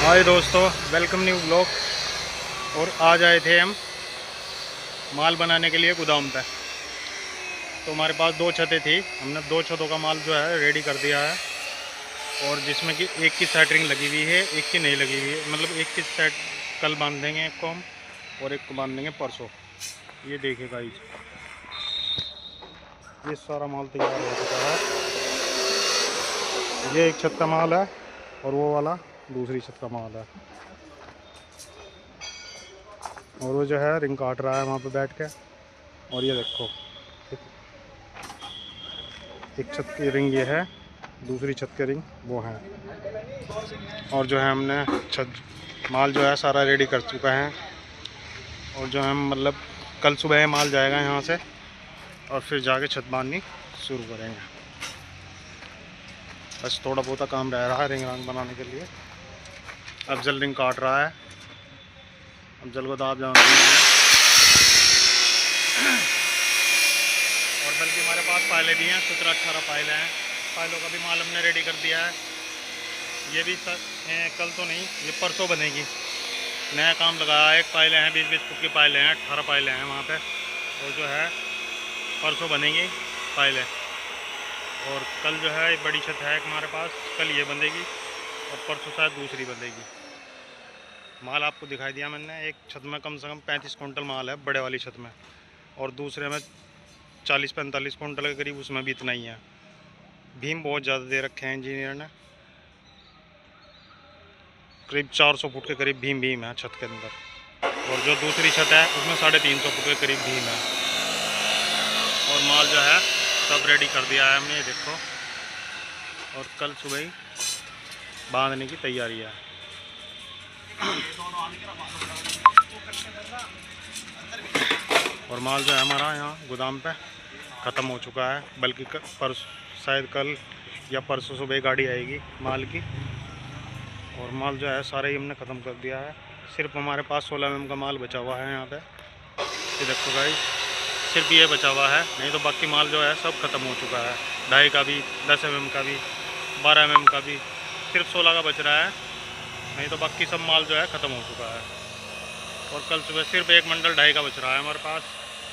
हाय दोस्तों, welcome new blog. और आज आए थे हम माल बनाने के लिए गोदाम पे। तो हमारे पास दो छतें थी, हमने दो छतों का माल जो है रेडी कर दिया है। और जिसमें कि एक की सेटरिंग लगी हुई है, एक की नहीं लगी हुई है। मतलब एक की सेट कल बांध देंगे एक को हम, और एक को बांध देंगे परसों। ये देखिएगा, ये सारा माल तैयार हो चुका है। ये एक छत का माल है और वो वाला दूसरी छत का माल है। और वो जो है रिंग काट रहा है वहाँ पे बैठ के। और ये देखो, एक छत की रिंग ये है, दूसरी छत की रिंग वो है। और जो है हमने छत माल जो है सारा रेडी कर चुका है। और जो हम मतलब कल सुबह माल जाएगा यहाँ से, और फिर जाके छत बांधनी शुरू करेंगे। बस थोड़ा बहुत काम रह रहा है रिंग रंग बनाने के लिए। अब जल रिंग काट रहा है। अब जल को तो आप जानते हैं। और बल्कि हमारे पास फाइलें भी हैं, 17-18 फाइलें हैं। फाइलों का भी माल हमने रेडी कर दिया है। ये भी कल तो नहीं, ये परसों बनेगी। नया काम लगाया है। एक फाइलें हैं, 20-20 फुट की फाइलें हैं, 18 फाइलें हैं वहाँ पे। और जो है परसों बनेंगी फाइलें। और कल जो है बड़ी छत है एक हमारे पास, कल ये बंधेगी और परसों शायद दूसरी बंधेगी। माल आपको दिखाई दिया मैंने। एक छत में कम से कम 35 कुंटल माल है, बड़े वाली छत में। और दूसरे में 40-45 कुंटल के करीब, उसमें भी इतना ही है। भीम बहुत ज़्यादा दे रखे हैं इंजीनियर ने। करीब 400 फुट के करीब भीम है छत के अंदर। और जो दूसरी छत है उसमें 350 फुट के करीब भीम है। और माल जो है सब रेडी कर दिया है हमने, ये देखो। और कल सुबह ही बांधने की तैयारी है। और माल जो है हमारा यहाँ गोदाम पे ख़त्म हो चुका है। बल्कि शायद कल या परसों सुबह गाड़ी आएगी माल की। और माल जो है सारा ही हमने ख़त्म कर दिया है। सिर्फ हमारे पास 16 mm का माल बचा हुआ है यहाँ पे। ये देखो गाइस, सिर्फ ये बचा हुआ है, नहीं तो बाकी माल जो है सब ख़त्म हो चुका है। 2.5 का भी, 10 mm का भी, 12 mm का भी। सिर्फ 16 का बच रहा है, नहीं तो बाकी सब माल जो है ख़त्म हो चुका है। और कल सुबह सिर्फ एक मंडल 2.5 का बच रहा है हमारे पास।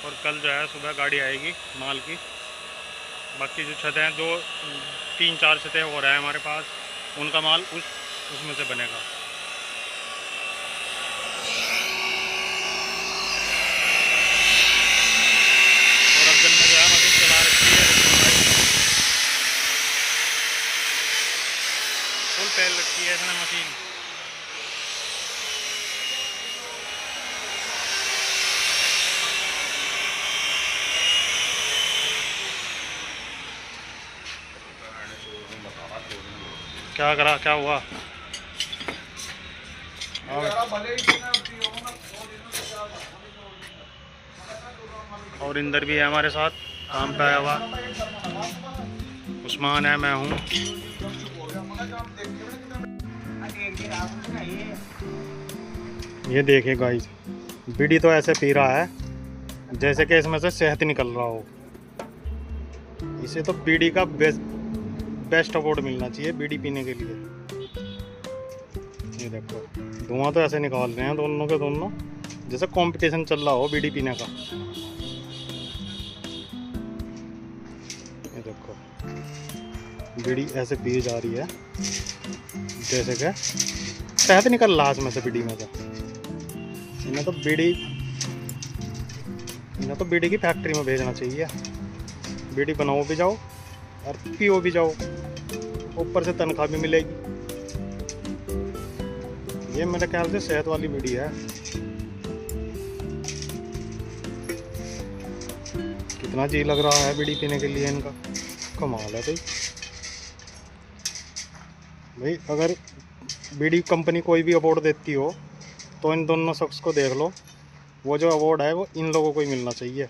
और कल जो है सुबह गाड़ी आएगी माल की। बाकी जो छतें हैं, 2-3-4 छतें हो रहा है हमारे पास, उनका माल उसमें से बनेगा। और अब जब मैं जो है मशीन चला रखी है, फुल पैर रखी है इसने मशीन। क्या करा, क्या हुआ? और इंदर भी है हमारे साथ काम पे आया हुआ। उस्मान है, मैं हूँ। ये देखिए गाइस, बीड़ी तो ऐसे पी रहा है जैसे कि इसमें से शहद निकल रहा हो। इसे तो बीड़ी का बेस्ट अवार्ड मिलना चाहिए बीड़ी पीने के लिए। ये देखो, धुआं तो ऐसे निकाल रहे हैं दोनों के दोनों, जैसे कंपटीशन चल रहा हो बीड़ी पीने का। ये देखो, बीड़ी ऐसे पी जा रही है जैसे कि शहद निकल रहा है इसमें से, बीड़ी में से। इन्हें तो बीड़ी की फैक्ट्री में भेजना चाहिए। बीड़ी बनाओ भी जाओ और पियो भी जाओ, ऊपर से तनख्वाह भी मिलेगी। ये मेरे ख्याल से सेहत वाली बीड़ी है। कितना जी लग रहा है बीड़ी पीने के लिए इनका, कमाल है भाई। अगर बीड़ी कंपनी कोई भी अवार्ड देती हो तो इन दोनों शख्स को देख लो, वो जो अवार्ड है वो इन लोगों को ही मिलना चाहिए।